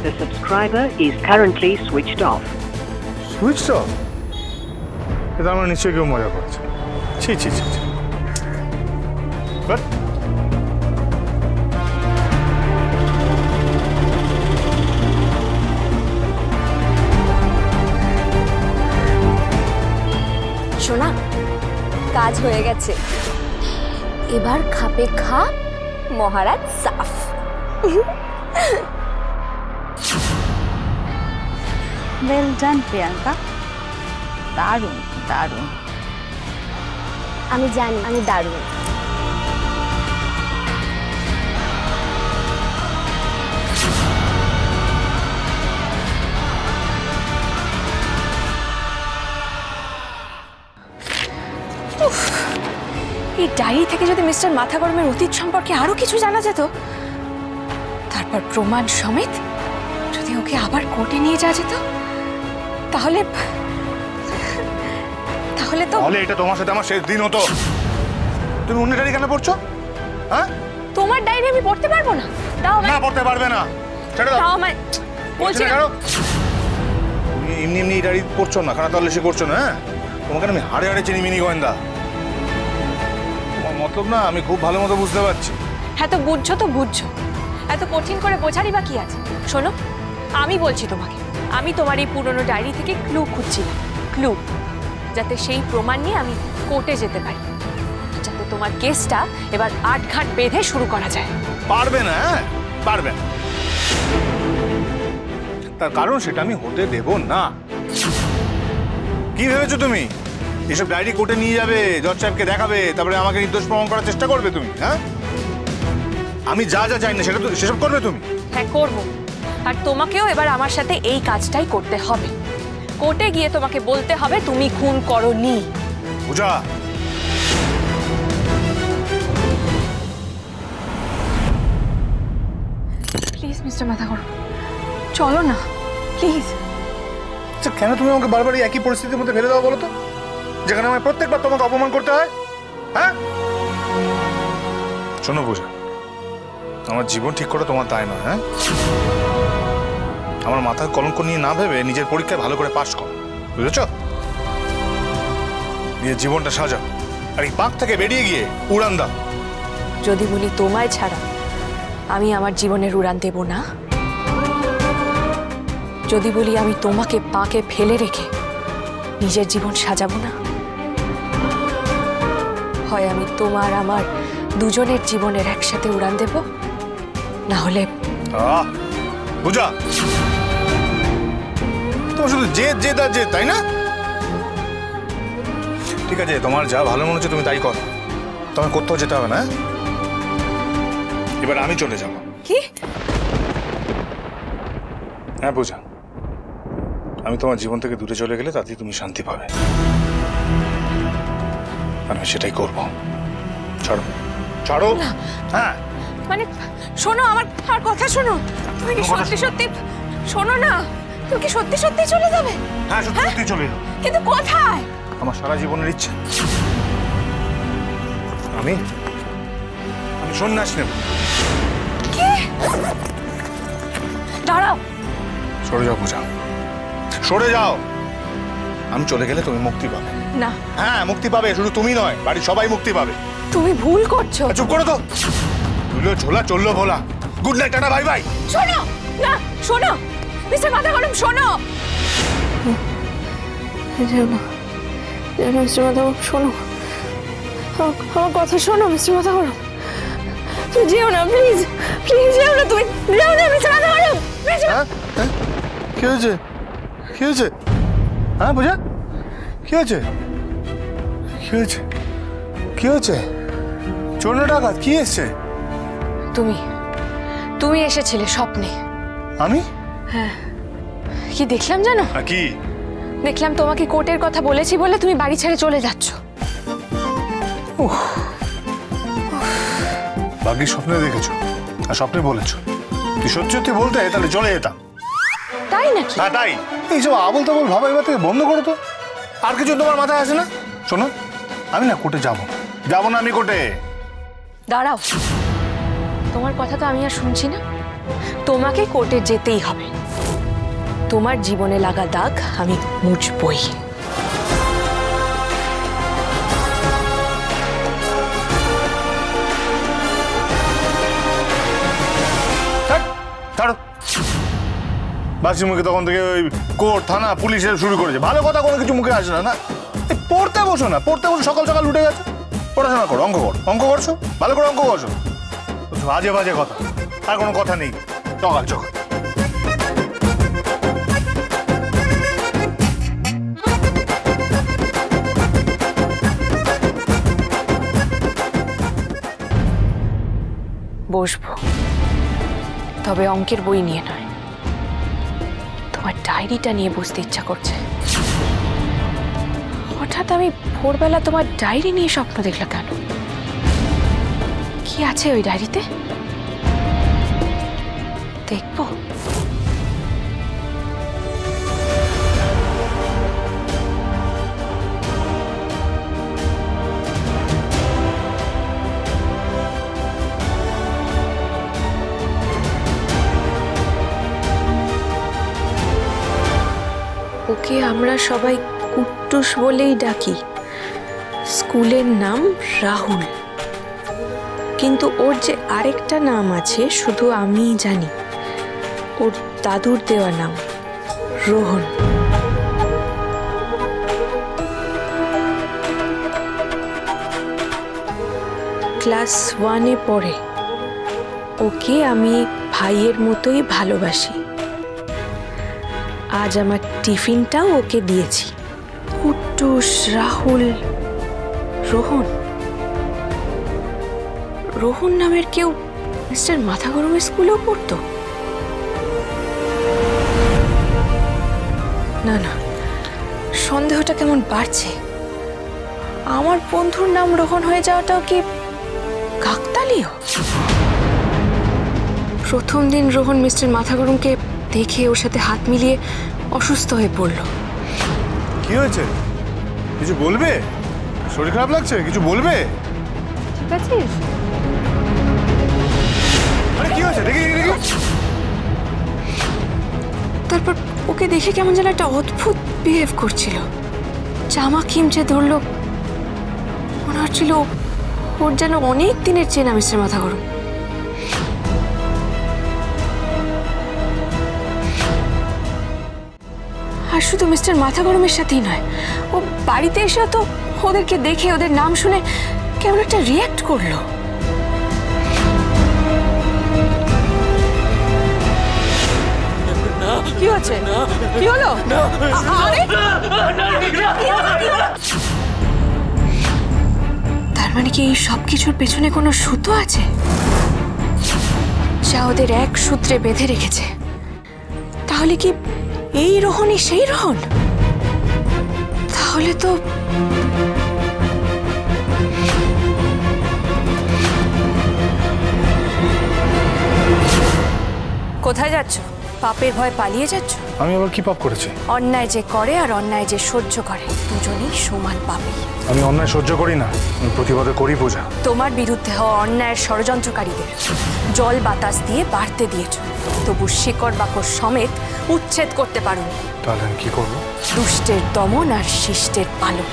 The subscriber is currently switched off. Switched off? এটা আমরা নিশ্চয়ই কেউ মজা করছে। ছি ছি ছি। বাট শোনা, কাজ হয়ে গেছে। এবার খাপে খাপ, মহারাজ সাফ। ওয়েল ডান প্রিয়াঙ্কা, দারুণ দারুণ। আমি জানি আমি দারুণ। এই ডায়েরি থেকে যদি মিস্টার মাথা গরমের অতীত সম্পর্কে আরো কিছু জানা যেত, তারপর প্রমাণ সমেত যদি ওকে আবার কোর্টে নিয়ে যাওয়া যেত, তাহলে তাহলে তো এটা তোমার সাথে আমার শেষ দিন হতো। তুমি অন্য ডায়েরি কেন পড়ছো? হ্যাঁ, তোমার ডায়েরি আমি পড়তে পারবো না। দাও না, পড়তে পারবে না। ছেড়ে দাও। দাও আমায়, বলছি না। তুমি এমনি এমনি ডায়েরি পড়ছো না, খারাপ তল্লাশি করছো না। হ্যাঁ, তোমাকে আমি হাড়ে হাড়ে চিনি মিনি গোয়েন্দা। তোমার মতলব না আমি খুব ভালো মতো বুঝতে পারছি। হ্যাঁ, তো বুঝছো তো বুঝছো, এত কঠিন করে বোঝারই বা কি আছে? শোনো, আমি বলছি তোমাকে, আমি তোমার এই পুরনো ডায়েরি থেকে ক্লু খুঁজছিলাম। ক্লু, যাতে সেই প্রমাণ নিয়ে আমি কোর্টে যেতে পারি, যাতে তোমার কেসটা এবার আটঘাট বেঁধে শুরু করা যায়। পারবে না? পারবে না, তার কারণ সেটা আমি হতে দেব না। কি ভেবেছো তুমি? এসব ডায়েরি কোর্টে নিয়ে যাবে, জজ সাহেবকে দেখাবে, তারপরে আমাকে নির্দোষ প্রমাণ করার চেষ্টা করবে তুমি? হ্যাঁ, আমি যা যা চাই না সেটা তো সেসব করবে তুমি। হ্যাঁ, করব। আর তোমাকেও এবার আমার সাথে এই কাজটাই করতে হবে। কোর্টে গিয়ে তোমাকে বলতে হবে তুমি খুন করোনি। পূজা, প্লিজ মিস্টার মাথা গরম, চলো না প্লিজ। আচ্ছা, কেন তুমি আমাকে বারবার এই একই পরিস্থিতির মধ্যে ফেলে দাও বলো তো, যেখানে আমার প্রত্যেকবার তোমাকে অপমান করতে হয়? হ্যাঁ, শোনো পূজা, আমার জীবন ঠিক করে তোমার দায় নয়। হ্যাঁ, আমার মাথার কলঙ্ক নিয়ে না ভেবে নিজের পরীক্ষায় ভালো করে পাশ করো, বুঝেছ? নিজের জীবনটা সাজাও, আর এই পাক থেকে বেরিয়ে গিয়ে উড়ান দাও। যদি বলি তোমায় ছাড়া আমি আমার জীবনের উড়ান দেব না, যদি বলি আমি তোমাকে পাকে ফেলে রেখে নিজের জীবন সাজাবো না, হয় আমি তোমার আমার দুজনের জীবনের একসাথে উড়ান দেব, না হলে পূজা, তোমার শুধু জেদ জেদ আর জেদ, তাই না? ঠিক আছে, তোমার যা ভালো মনে হচ্ছে তুমি তাই করো, তোমার কোথাও যেতে হবে না। এবার আমি চলে যাব। কি? হ্যাঁ পূজা, আমি তোমার জীবন থেকে দূরে চলে গেলে তাতেই তুমি শান্তি পাবে, আর আমি সেটাই করব। ছাড়ো, ছাড়ো। হ্যাঁ, মানে শোনো, আমার কথা শোনো। তুমি কি সত্যি সত্যি, শোনো না, তুমি কি সত্যি সত্যি চলে যাবে? হ্যাঁ, সত্যি সত্যি চলে যাবো। কিন্তু কোথায়? আমার সারা জীবনের ইচ্ছা, আমি সন্ন্যাস নেব। কি? দাঁড়াও। সরে যাও পূজা, সরে যাও। আমি চলে গেলে তুমি মুক্তি পাবে। না। হ্যাঁ, মুক্তি পাবে, শুধু তুমি নয়, বাড়ির সবাই মুক্তি পাবে। তুমি ভুল করছো। চুপ করো তো। তুইলো ঝোলা চললো ভোলা। Good night, tata, bye bye. শোনো না, শোনো মিস্টার মাথা গরম, শোনো। মিস্টার মাথা গরম, শোনো আমার কথা, শোনো মিস্টার মাথা গরম। তুমি যেও না, প্লিজ প্লিজ যেও না, তুমি যেও না মিস্টার মাথা গরম। কি হয়েছে? কি হয়েছে? হ্যাঁ পূজা, কি হয়েছে? কি হয়েছে? কি হয়েছে? চোর না ডাকাত, কি এসছে? তুমি এসেছিলে স্বপ্নে। আমি? হ্যাঁ। কি দেখলাম জানো? কি দেখলাম? তোমাকে কোর্টের কথা বলেছি বলে তুমি বাড়ি ছেড়ে চলে যাচ্ছ। বাকি স্বপ্নে দেখেছো আর স্বপ্নে বলেছো। তুই সত্যি সত্যি বলতে তাহলে চলে যেতাম। তাই নাকি? হ্যাঁ তাই। এইসব আবল তাবল ভাবা এবার থেকে বন্ধ করো তো। আর কিছু তোমার মাথায় আসে না? শোনো, আমি না কোর্টে যাবো না, আমি কোর্টে। দাঁড়াও, তোমার কথা তো আমি আর শুনছি না। তোমাকে কোর্টে যেতেই হবে। তোমার জীবনে লাগা দাগ আমি মুছবই। ছাড়ো, বাসি মুখে তখন থেকে ওই কোর্ট থানা পুলিশের শুরু করেছে, ভালো কথা কোনো কিছু মুখে আসে না। না পড়তে বসো না, পড়তে বসে সকাল সকাল উঠে গেছো, পড়াশোনা করো, অঙ্ক করছো, ভালো করে অঙ্ক করছো। বাজে বাজে কথা, আর কোনো কথা নেই, সকাল সকাল। বসবো, তবে অঙ্কের বই নিয়ে নয়, তোমার ডায়েরিটা নিয়ে বসতে ইচ্ছা করছে। হঠাৎ আমি ভোরবেলা তোমার ডায়েরি নিয়ে স্বপ্ন দেখলাম কেন? কি আছে ওই ডায়েরিতে? দেখবো। ওকে আমরা সবাই কুট্টুস বলেই ডাকি। স্কুলের নাম রাহুল, কিন্তু ওর যে আরেকটা নাম আছে শুধু আমিই জানি। ওর দাদুর দেওয়া নাম রোহন। ক্লাস 1-এ পড়ে। ওকে আমি ভাইয়ের মতোই ভালোবাসি। আজ আমার টিফিনটাও ওকে দিয়েছি। কুট্টুস, রাহুল, রোহন। রোহন নামের কেউ মিস্টার মাথা গরমের স্কুলেও পড়তো? না না, সন্দেহটা কেমন বাড়ছে। আমার বন্ধুর নাম রোহন হয়ে যাওয়াটাও কি কাকতালীয়? প্রথম দিন রোহন মিস্টার মাথা গরমকে দেখে ওর সাথে হাত মিলিয়ে অসুস্থ হয়ে পড়ল। কি হয়েছে? কিছু বলবে? শরীর খারাপ লাগছে? কিছু বলবে? ঠিক আছিস? আরে কি হয়েছে? দেখি। তারপর ওকে দেখে কেমন যেন একটা অদ্ভুত বিহেভ করছিল। জামা খিমচে ধরলো, মনে হচ্ছিল ওর যেন অনেক দিনের চেনা মিস্টার মাথা গরম। আর শুধু মিস্টার মাথা গরমের সাথেই নয়, ও বাড়িতে এসেও তো ওদেরকে দেখে, ওদের নাম শুনে কেমন একটা রিয়্যাক্ট করলো। কি হচ্ছে? কি হলো? তার মানে কি এই সব কিছুর পেছনে কোনো সূত্র আছে যা ওদের এক সূত্রে বেঁধে রেখেছে? তাহলে কি এই রোহনই সেই রোহন? তাহলে তো কোথায় যাচ্ছ? পাপের ভয় পালিয়ে যাচ্ছ? আমি আবার কি পাপ করেছি? অন্যায় যে করে আর অন্যায় যে সহ্য করে দুজনেই সমান পাপী। আমি অন্যায় সহ্য করি না, আমি প্রতিবাদে করি পূজা। তোমার বিরুদ্ধে হওয়া অন্যায়ের ষড়যন্ত্রকারীদের জল বাতাস দিয়ে বাড়তে দিয়েছ, তবু শিকড় বাকড় সমেত উচ্ছেদ করতে পারোনি। তাহলে আমি কি করবো? দুষ্টের দমন আর শিষ্টের পালন।